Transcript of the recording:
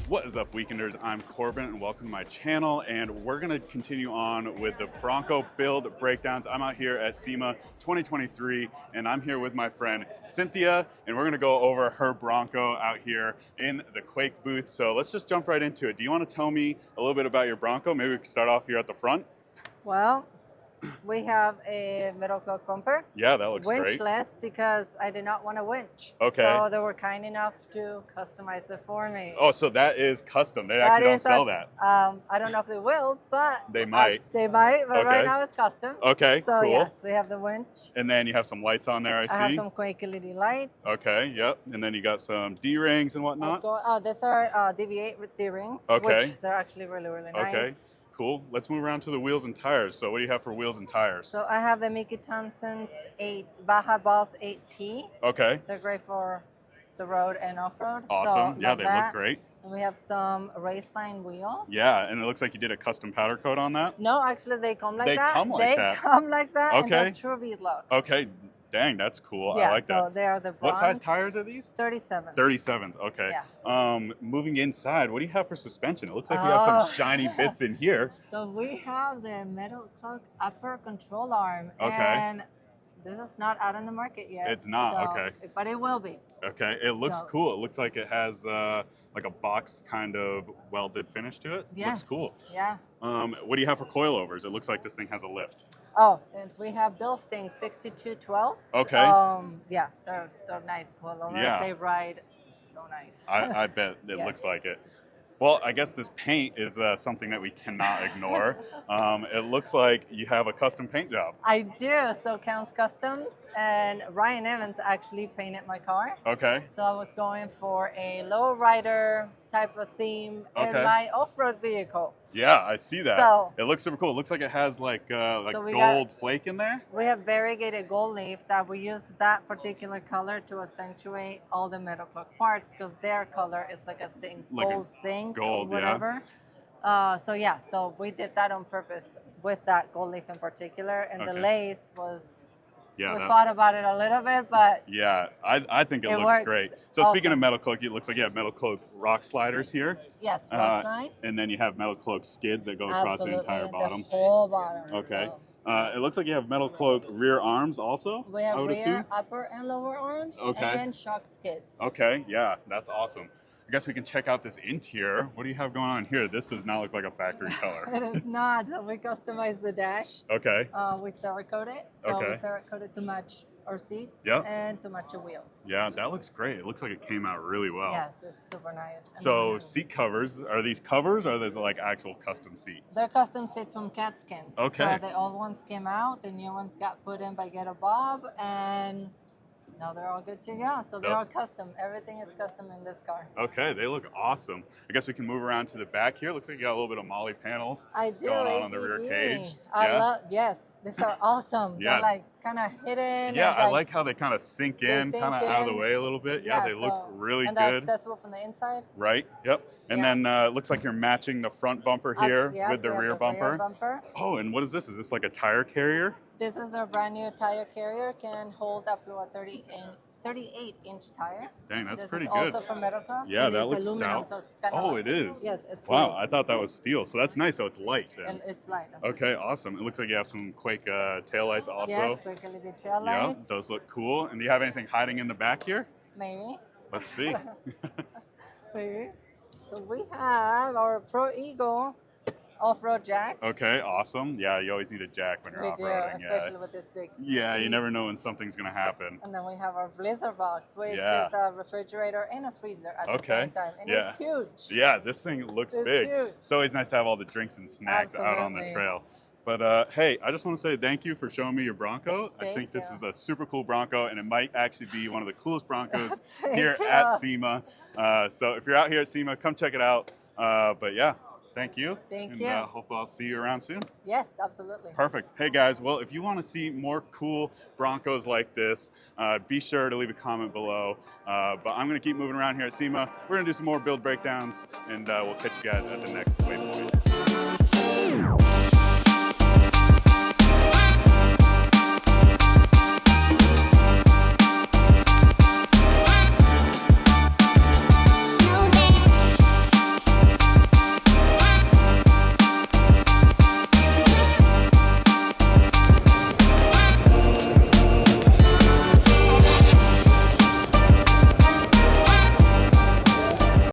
What is up, Weekenders? I'm Corbin and welcome to my channel, and we're going to continue on with the Bronco build breakdowns. I'm out here at SEMA 2023 and I'm here with my friend Cynthia, and we're going to go over her Bronco out here in the Quake booth. So let's just jump right into it. Do you want to tell me a little bit about your Bronco? Maybe we can start off here at the front. Well, we have a metal cloak bumper. Yeah, that looks great. Winchless because I did not want a winch. Okay. So they were kind enough to customize it for me. Oh, so that is custom. They actually don't sell that. I don't know if they will, but they might. They might, but right now it's custom. Okay, so cool. Yes, we have the winch. And then you have some lights on there, I see. I have some Quake LED lights. Okay, yep. And then you got some D-rings and whatnot. These are DV8 with D-rings, okay. which they're actually really, really nice. Okay. Cool. Let's move around to the wheels and tires. So what do you have for wheels and tires? So I have the Mickey Thompson's Baja Boss 8T. Okay. They're great for the road and off-road. Awesome. So yeah, they look great. And we have some Raceline wheels. Yeah, and it looks like you did a custom powder coat on that. No, actually they come like that. They come like that? They come like that, okay. And they're true beadlocks. Okay. Dang, that's cool. Yeah, I like that. So they are the bronze. What size tires are these? 37. 37s, okay. Yeah. Moving inside, what do you have for suspension? It looks like you have some shiny bits in here. So we have the metal cloak upper control arm. Okay. And this is not out on the market yet. It's not, so, okay. But it will be. Okay, it looks cool. It looks like it has like a boxed kind of welded finish to it. Yes. Looks cool. Yeah. What do you have for coilovers? It looks like this thing has a lift. Oh, and we have Bilstein 6212s. Okay. Yeah, they're nice coilovers. Yeah. They ride so nice. I bet it looks like it. Well, I guess this paint is something that we cannot ignore. It looks like you have a custom paint job. I do. So Counts Customs and Ryan Evans actually painted my car. Okay. So I was going for a lowrider type of theme in my off-road vehicle. Yeah, I see that. So, it looks super cool. It looks like it has like so gold flake in there. We have variegated gold leaf that we use that particular color to accentuate all the metal cloak parts because their color is like a gold zinc or whatever. Yeah. So we did that on purpose with that gold leaf in particular, and the lace was. Yeah, we thought about it a little bit, but yeah, I think it looks works. Great. So speaking of metal cloak, it looks like you have metal cloak rock sliders here. Yes, rock slides. And then you have metal cloak skids that go across the entire bottom. The whole bottom. Okay. So. It looks like you have metal cloak rear arms also. We have rear, upper, and lower arms. Okay. And shock skids. Okay. Yeah, that's awesome. I guess we can check out this interior. What do you have going on here? This does not look like a factory color. It is not. So we customized the dash. Okay. We Cerakote it. So we Cerakote to match our seats and to match the wheels. Yeah, that looks great. It looks like it came out really well. Yes, it's super nice. So seat covers, are these covers or are these like actual custom seats? They're custom seats from Catskin. Okay. So the old ones came out, the new ones got put in by Get a Bob, and now they're all good to go. So they're all custom. Everything is custom in this car. Okay, they look awesome. I guess we can move around to the back here. Looks like you got a little bit of Molly panels going on the rear cage. Yes, these are awesome. They're like kind of hidden. Yeah, I like how they kind of sink in, kind of out of the way a little bit. Yeah, they look really good. And they're accessible from the inside. Right, yep. And then it looks like you're matching the front bumper here with the rear bumper. Oh, and what is this? Is this like a tire carrier? This is our brand new tire carrier. Can hold up to a 38-inch tire. Dang, that's pretty good. This is also from metal cloak. Yeah, that looks stout. So it's oh, it is? Yes, it's wow, light. I thought that was steel. So that's nice. So it's light then. And it's light. Okay, awesome. It looks like you have some Quake taillights also. Yes, Quake LED taillights. Yeah, those look cool. And do you have anything hiding in the back here? Maybe. Let's see. Maybe. So we have our Pro Eagle off-road jack. Okay, awesome. Yeah, you always need a jack when you're off-roading. Especially with this big piece. You never know when something's going to happen. And then we have our Blizzard box, which is a refrigerator and a freezer at the same time. And it's huge. Yeah, this thing looks big. Huge. It's always nice to have all the drinks and snacks out on the trail. But hey, I just want to say thank you for showing me your Bronco. I think this is a super cool Bronco, and it might actually be one of the coolest Broncos here at SEMA. So if you're out here at SEMA, come check it out. But yeah, thank you. Thank you. Hopefully I'll see you around soon. Yes, absolutely. Perfect. Hey guys, well, if you want to see more cool Broncos like this, be sure to leave a comment below. But I'm going to keep moving around here at SEMA. We're going to do some more build breakdowns, and we'll catch you guys at the next waypoint.